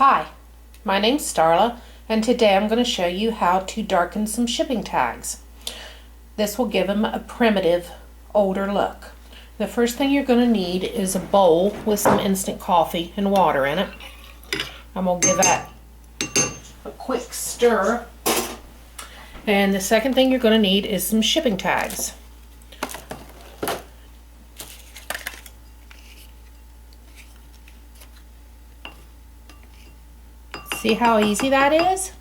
Hi, my name's Starla, and today I'm going to show you how to darken some shipping tags. This will give them a primitive, older look. The first thing you're going to need is a bowl with some instant coffee and water in it. I'm going to give that a quick stir. And the second thing you're going to need is some shipping tags. See how easy that is?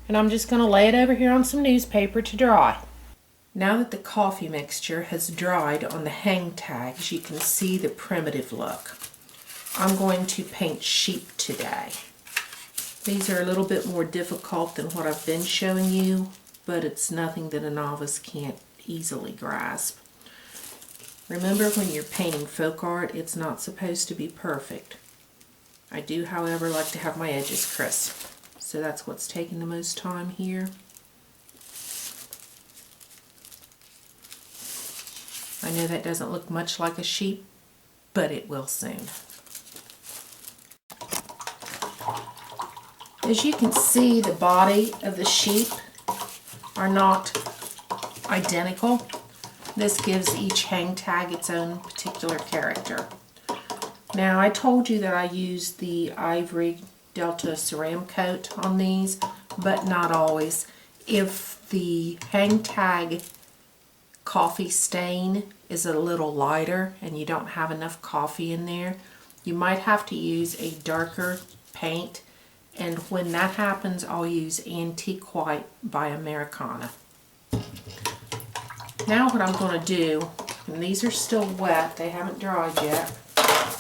And I'm just going to lay it over here on some newspaper to dry. Now that the coffee mixture has dried on the hang tags, you can see the primitive look. I'm going to paint sheep today. These are a little bit more difficult than what I've been showing you, but it's nothing that a novice can't easily grasp. Remember, when you're painting folk art, it's not supposed to be perfect. I do, however, like to have my edges crisp, so that's what's taking the most time here. I know that doesn't look much like a sheep, but it will soon. As you can see, the body of the sheep are not identical. This gives each hang tag its own particular character. Now, I told you that I used the Ivory Delta Ceram coat on these, but not always. If the hang tag coffee stain is a little lighter and you don't have enough coffee in there, you might have to use a darker paint, and when that happens, I'll use Antique White by Americana. Now what I'm going to do, and these are still wet, they haven't dried yet,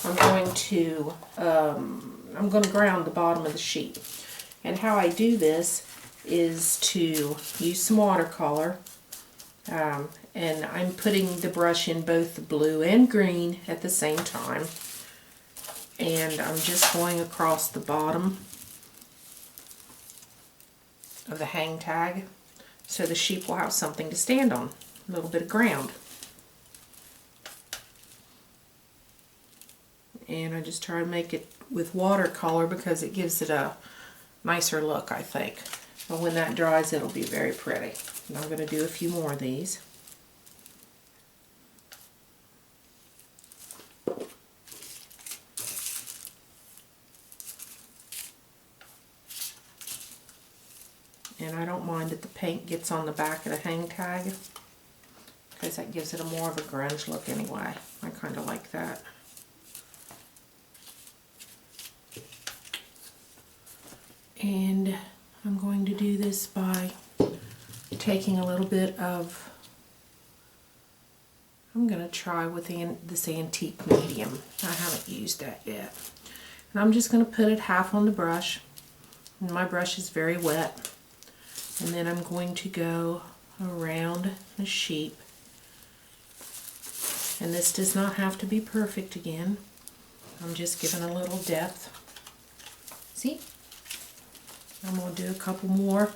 I'm going to ground the bottom of the sheet. And how I do this is to use some watercolor, and I'm putting the brush in both the blue and green at the same time, and I'm just going across the bottom of the hang tag so the sheep will have something to stand on, a little bit of ground. And I just try to make it with watercolor because it gives it a nicer look, I think. But when that dries, it'll be very pretty. And I'm going to do a few more of these. And I don't mind that the paint gets on the back of the hang tag, because that gives it a more of a grunge look anyway. I kind of like that. And I'm going to do this by taking a little bit of, I'm going to try with this antique medium. I haven't used that yet. And I'm just going to put it half on the brush. And my brush is very wet. And then I'm going to go around the sheep. And this does not have to be perfect again. I'm just giving a little depth. See? I'm going to do a couple more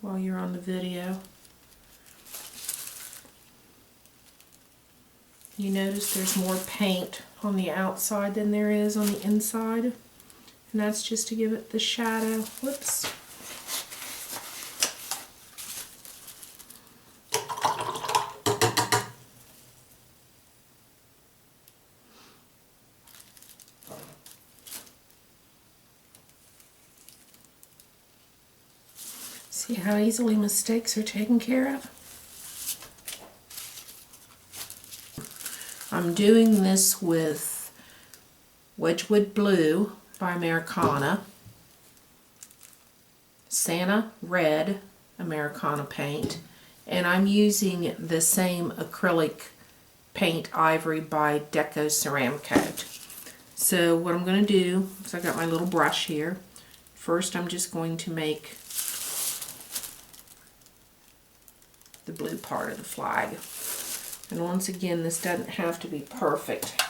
while you're on the video. You notice there's more paint on the outside than there is on the inside. And that's just to give it the shadow. Whoops. See how easily mistakes are taken care of? I'm doing this with Wedgwood Blue by Americana, Santa Red Americana paint, and I'm using the same acrylic paint Ivory by Deco Ceram coat. So what I'm going to do is, I got my little brush here. First I'm just going to make the blue part of the flag. And once again, this doesn't have to be perfect,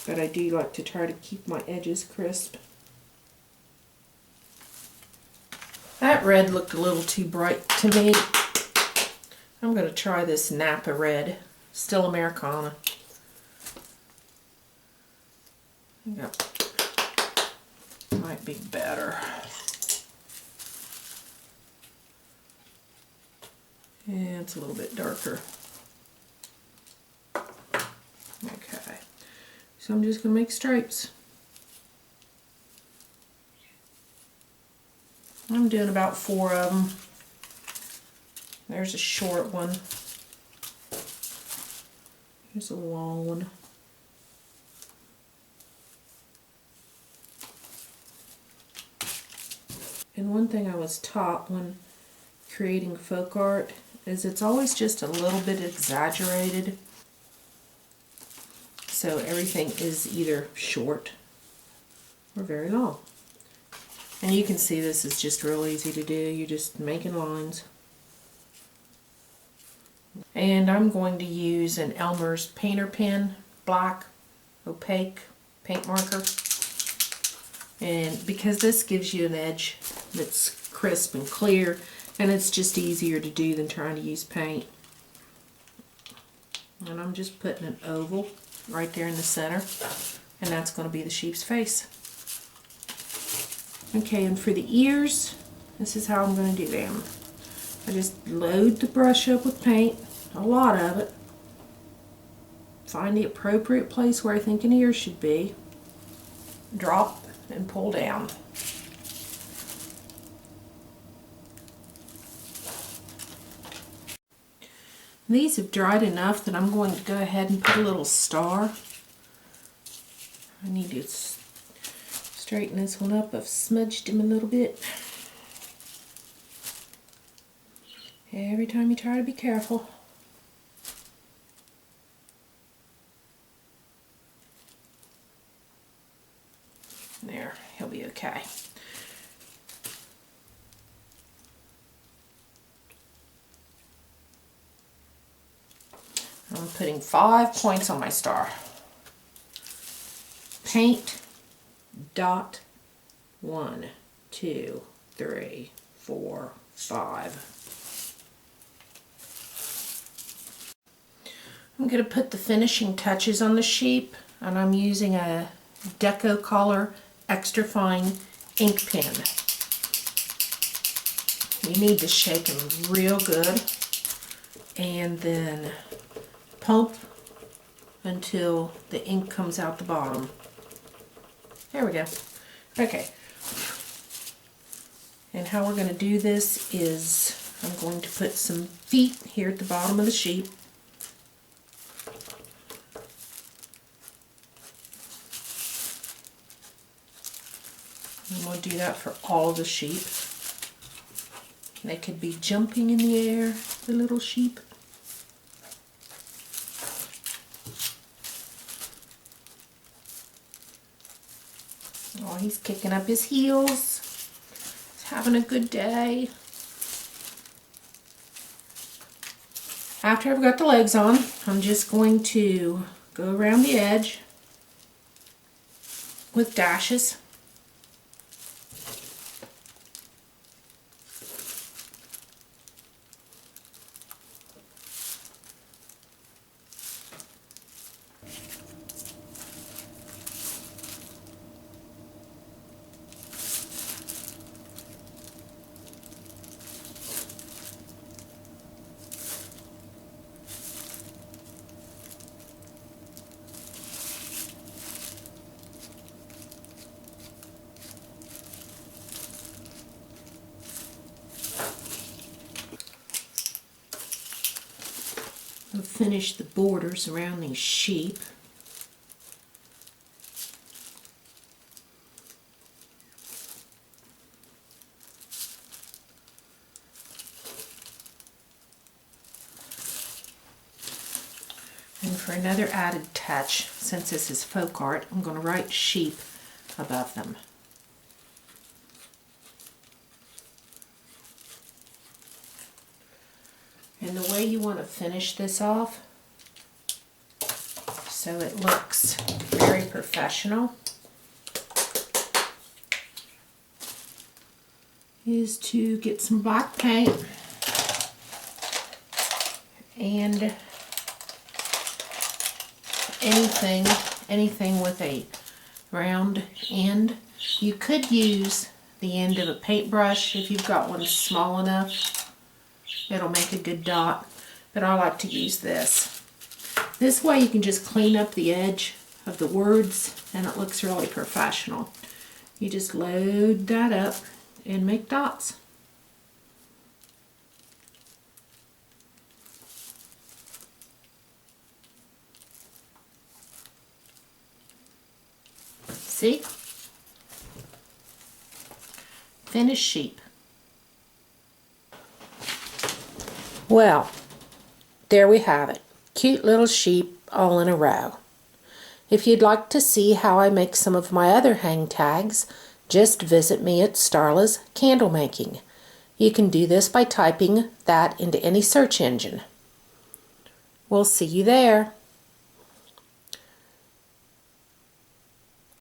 but I do like to try to keep my edges crisp. That red looked a little too bright to me. I'm going to try this Napa red, still Americana. Yep. might be better. Yeah, it's a little bit darker. Okay, so I'm just going to make stripes. I'm doing about 4 of them. There's a short one. Here's a long one. And one thing I was taught when creating folk art is it's always just a little bit exaggerated. So everything is either short or very long. And you can see this is just real easy to do. You're just making lines. And I'm going to use an Elmer's painter pen, black, opaque paint marker. And because this gives you an edge that's crisp and clear, and it's just easier to do than trying to use paint. And I'm just putting an oval right there in the center, and that's going to be the sheep's face. Okay, and for the ears, this is how I'm going to do them. I just load the brush up with paint, a lot of it. Find the appropriate place where I think an ear should be. Drop and pull down. These have dried enough that I'm going to go ahead and put a little star. I need to straighten this one up. I've smudged him a little bit. Every time you try to be careful. There, he'll be okay. I'm putting 5 points on my star. Paint, dot, 1, 2, 3, 4, 5. I'm going to put the finishing touches on the sheep, and I'm using a Watercolor extra fine ink pen. You need to shake them real good, and then pump until the ink comes out the bottom. There we go. Okay. And how we're going to do this is I'm going to put some feet here at the bottom of the sheep. And we'll do that for all the sheep. They could be jumping in the air, the little sheep. Oh, he's kicking up his heels. He's having a good day. After I've got the legs on, I'm just going to go around the edge with dashes. I'll finish the borders around these sheep. And for another added touch, since this is folk art, I'm going to write sheep above them. And the way you want to finish this off, so it looks very professional, is to get some black paint and anything with a round end, You could use the end of a paintbrush if you've got one small enough. It'll make a good dot, but I like to use this. This way you can just clean up the edge of the words and it looks really professional. You just load that up and make dots. See? Finished sheep. Well, there we have it. Cute little sheep all in a row. If you'd like to see how I make some of my other hang tags, just visit me at Starla's Candle Making. You can do this by typing that into any search engine. We'll see you there.